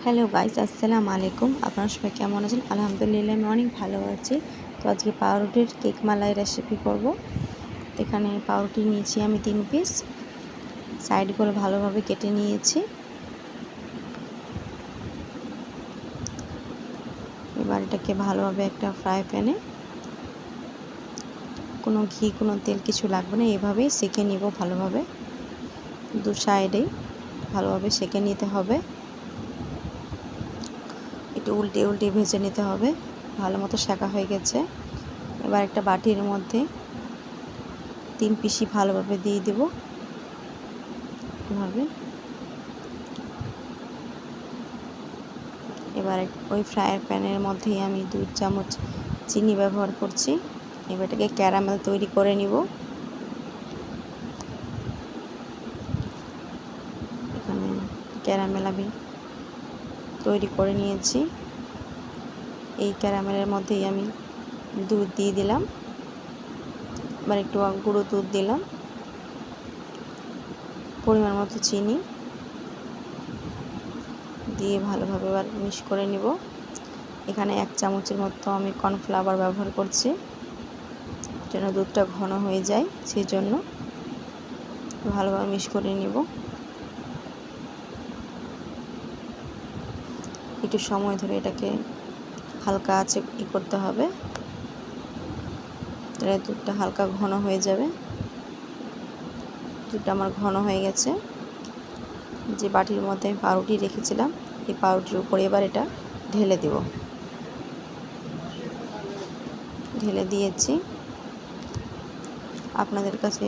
Hello guys, আসসালামু আলাইকুম। আপনারা সবাই কেমন আছেন? আলহামদুলিল্লাহ আমি অনেক ভালো আছি। তো আজকে পাউরুটির কেক মালাই রেসিপি করব। এখানে পাউরুটি নিয়েছি আমি 3 পিস, সাইডগুলো ভালোভাবে কেটে নিয়েছি। এবার এটাকে ভালোভাবে একটা ফ্রাই প্যানে, কোনো ঘি কোনো তেল কিছু লাগবে না, এভাবেই সেঁকে নিব ভালোভাবে। দু সাইডেই ভালোভাবে সেঁকে নিতে হবে। একটু উল্টে উল্টে ভেজে নিতে হবে। ভালো মতো সেঁকা হয়ে গেছে। এবার একটা বাটির মধ্যে 3 পিসই ভালোভাবে দিয়ে দেব। এভাবে এবার ওই ফ্রায়ার প্যানের মধ্যেই আমি 2 চামচ চিনি ব্যবহার করছি। এবার এটাকে ক্যারামেল তৈরি করে নিব। এখানে ক্যারামেল আমি তৈরি করে নিয়েছি। এই ক্যারামেলের মধ্যেই আমি দুধ দিয়ে দিলাম। এবার একটু গুঁড়ো দুধ দিলাম, পরিমাণ মতো চিনি দিয়ে ভালোভাবে এবার মিক্স করে নিব। এখানে 1 চামচের মতো আমি কর্নফ্লাওয়ার ব্যবহার করছি, যেন দুধটা ঘন হয়ে যায়, সেই জন্য ভালোভাবে মিক্স করে নিব। একটু সময় ধরে এটাকে হালকা আঁচে করতে হবে, তাহলে দুধটা হালকা ঘন হয়ে যাবে। দুধটা আমার ঘন হয়ে গেছে। যে বাটির মধ্যে আমি পাউরুটি রেখেছিলাম, এই পাউরুটির উপরে এবার এটা ঢেলে দেব। ঢেলে দিয়েছি। আপনাদের কাছে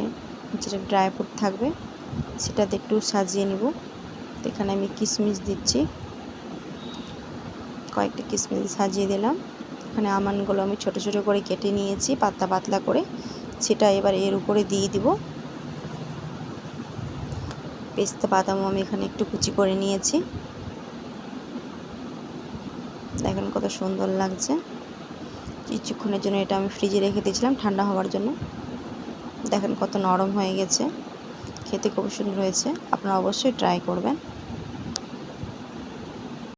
যেটা ড্রাই ফ্রুট থাকবে সেটাতে একটু সাজিয়ে নিব। এখানে আমি কিশমিশ দিচ্ছি, কয়েকটা কিশমিশ সাজিয়ে দিলাম। এখানে আমন্ডগুলো আমি ছোট ছোট করে কেটে নিয়েছি পাতলা পাতলা করে, সেটা এবার এর উপরে দিয়ে দিব। পেস্তা বাদামও আমি এখানে একটু কুচি করে নিয়েছি। দেখেন কত সুন্দর লাগছে। কিছুক্ষণের জন্য এটা আমি ফ্রিজে রেখে দিয়েছিলাম ঠান্ডা হওয়ার জন্য। দেখেন কত নরম হয়ে গেছে, খেতে খুব সুন্দর হয়েছে। আপনারা অবশ্যই ট্রাই করবেন।